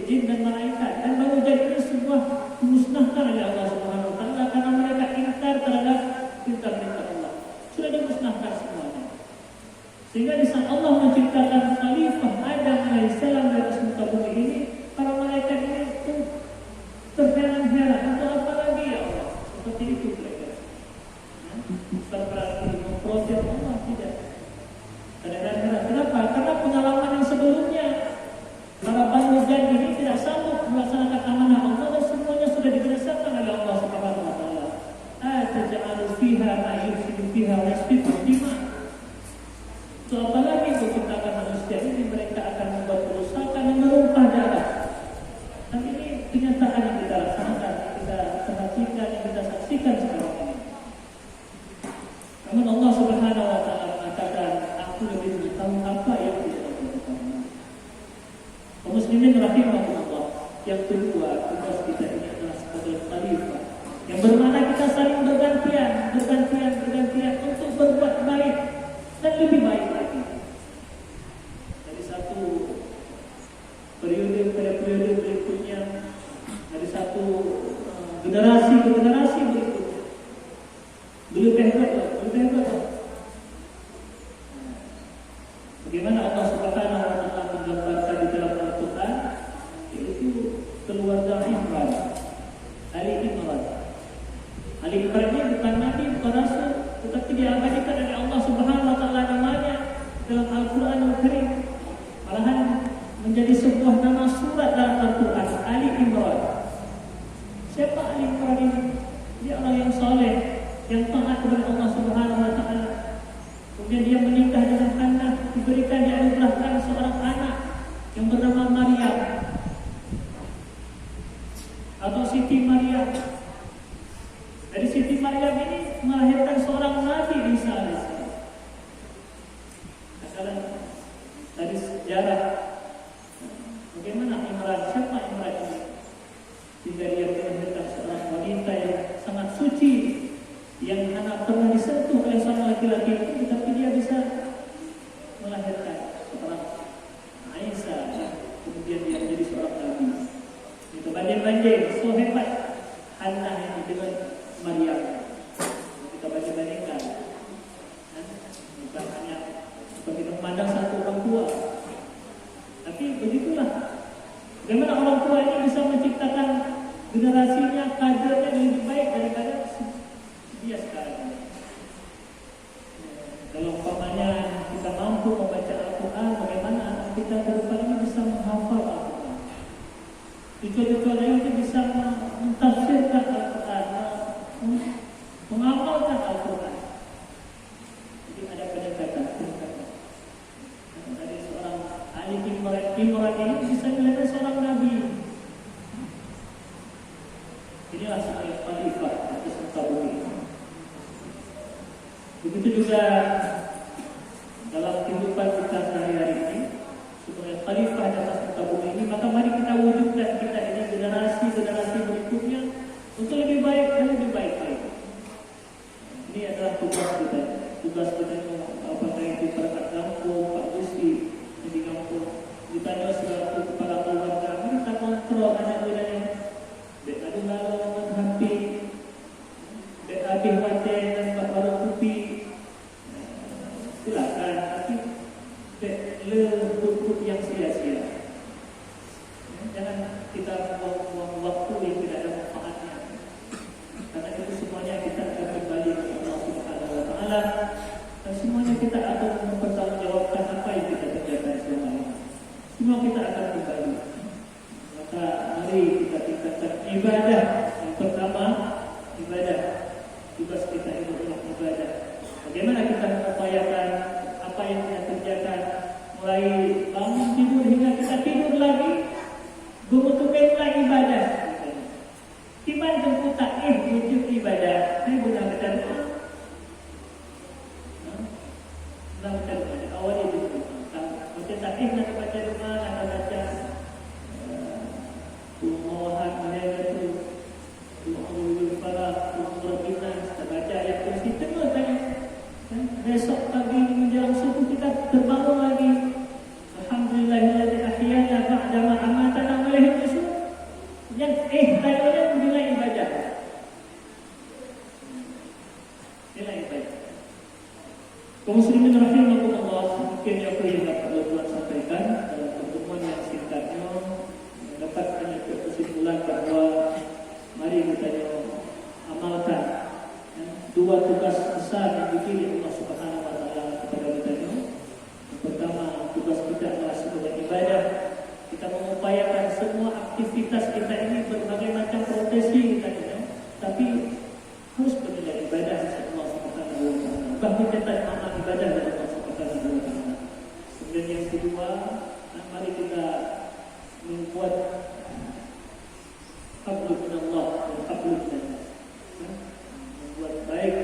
jin dan malaikat, dan baru jadi sebuah dimusnahkan oleh Allah Subhanahu wa taala karena mereka ingkar terhadap perintah-perintah Allah. Sudah dimusnahkan semuanya. Sehingga di saat Allah menciptakan Khalifah Adam alaihissalam dari atas muka bumi ini, para malaikat ini pun terheran-heran, untuk apa lagi ya Allah? Seperti itu mereka. Bukan berarti memprotes Allah, tidak. Terheran-heran. Kenapa? Karena pengalaman yang sebelumnya para Bani Jin ini tidak sanggup melaksanakan amanah Allah dan semuanya sudah dibinasakan oleh Allah Subhanahu wa taala. Ataj'alu fiha ma yufsidu fiha wa yasfiku dima. So, apalagi untuk ciptakan manusia ini mereka akan membuat kerusakan yang menumpah darah. Dan ini kenyataan yang kita laksanakan, yang kita perhatikan, yang kita saksikan sekarang ini. Namun Allah Subhanahu wa taala mengatakan, aku lebih mengetahui apa yang tidak aku ketahui. Kaum muslimin rahimahumullah, yang kedua tugas kita ini adalah sebagai khalifah, yang bermakna kita saling bergantian untuk berbuat baik dan lebih baik lagi. Dari satu periode pada periode berikutnya, dari satu generasi ke generasi berikutnya. Belum hebat. Bagaimana Allah Subhanahu wa taala menggambarkan di dalam Al-Qur'an, yaitu keluarga Imran, Ali Imran. Ali Imran ini bukan nabi, bukan rasul, tetapi diabadikan oleh Allah Subhanahu wa taala namanya dalam Al-Qur'an Al-Karim. Malahan menjadi sebuah nama surat dalam Al-Qur'an, Ali Imran. Siapa Ali Imran ini? Dia orang yang saleh, yang taat kepada Allah Subhanahu wa taala. Kemudian dia menikah dengan Hannah, diberikan dianugerahkan seorang anak yang bernama Maryam atau Siti Maryam. Dari Siti Maryam ini melahirkan seorang Nabi Isa alaihissalam. Masalah dari sejarah bagaimana Imran, siapa Imran ini? Sehingga dia melahirkan seorang wanita yang sangat suci, yang hanya pernah disentuh oleh seorang laki-laki itu, tetapi dia bisa melahirkan seorang Isa, kemudian dia menjadi seorang nabi. Itu banding-banding, so hebat Hannah ini dengan Maryam. Kita banding-bandingkan, bukan hanya seperti memandang satu orang tua, tapi begitulah. Bagaimana orang tua ini bisa menciptakan generasinya, kadernya lebih baik daripada dia sekarang ini. Kalau umpamanya kita mampu membaca Al-Quran, bagaimana anak kita ke depan ini bisa menghafal Al-Quran, cucu-cucunya itu bisa mentafsirkan Al-Quran, menghafalkan Al-Quran. Jadi ada pendekatan. Dari seorang Ali Imran ini bisa melahirkan seorang Nabi. Inilah sebagai khalifah atas muka bumi. Begitu juga dalam kehidupan kita sehari-hari ini, sebagai khalifah atas muka bumi ini, maka mari kita wujudkan kita ini generasi berikutnya untuk lebih baik dan lebih baik lagi. Ini adalah tugas kita. Tugas kita apakah itu perangkat kampung, Pak Gusti di kampung, ditanya selaku kepala keluarga, kita kontrol anak mudanya. Dek adu lalu happy, dek habis mati dan baru kopi. Silakan, tapi dek le yang sia-sia. Jangan kita buang waktu yang tidak ada manfaatnya. Karena itu semuanya kita akan kembali kepada Allah Subhanahu wa taala, dan semuanya kita akan mempertanggungjawabkan apa yang kita kerjakan selama ini. Semua kita akan kembali. Maka mari kita tingkatkan ibadah. Yang pertama, ibadah. Tugas kita itu adalah ibadah. Bagaimana kita mengupayakan apa yang kita kerjakan, mulai bangun tidur hingga kita tidur lagi, membutuhkan ibadah. Tiba jemput wujud ibadah. Ini benar-benar benar-benar awalnya itu. Baca takih nak baca rumah, nak baca Tuhan mereka tu Tuhan Falah, Tuhan Rabbina, kita baca ayat kursi tengah tadi. Besok pagi menjelang subuh kita terbangun lagi. Alhamdulillah. aktivitas kita ini berbagai macam profesi kita ya, tapi harus bernilai ibadah kepada Allah Subhanahu wa taala. Bahkan kita amal ibadah kepada Allah Subhanahu wa taala. Kemudian yang kedua, mari kita membuat hablum minallah dan hablum minannas. Membuat baik,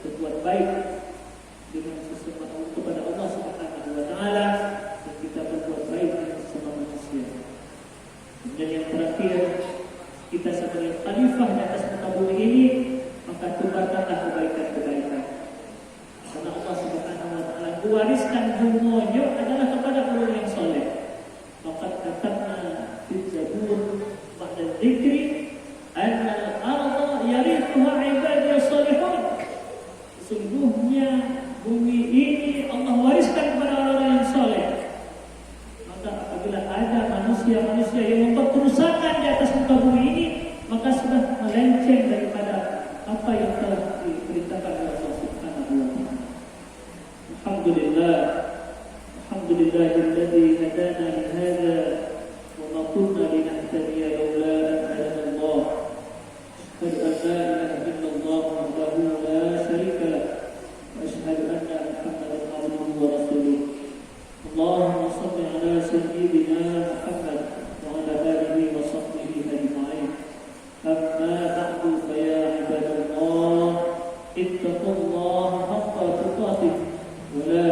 berbuat baik dengan sesama kepada Allah Subhanahu wa taala, dan kita berbuat baik dengan sesama manusia. Kemudian yang terakhir, kita sebagai khalifah di atas muka bumi ini, maka tukarkanlah kebaikan-kebaikan. Karena Allah Subhanahu wa taala mewariskan semuanya adalah kepada orang yang soleh. Maka katabna fil zabur ba'da dzikri anna al-ardha yarithuha ibadiyas salihun. Sesungguhnya bumi ini Allah wariskan kepada orang yang soleh. Maka apabila ada manusia-manusia yang membuat kerusakan di atas muka bumi ini, maka sudah melenceng daripada apa yang telah diperintahkan oleh Allah Subhanahu wa taala. Alhamdulillah, alhamdulillahilladzi hadana li hadza wa ma kunna linahtadiya laula an hadana Allah. Asyhadu an la ilaha illallah wahdahu la syarika lah wa asyhadu anna Muhammadan abduhu wa rasuluh. Allahumma shalli ala sayyidina Muhammad wa ala alihi wa sahbihi ajma'in. Amma ba'du fa ya ibadallah ittaqullaha haqqa tuqatih wa la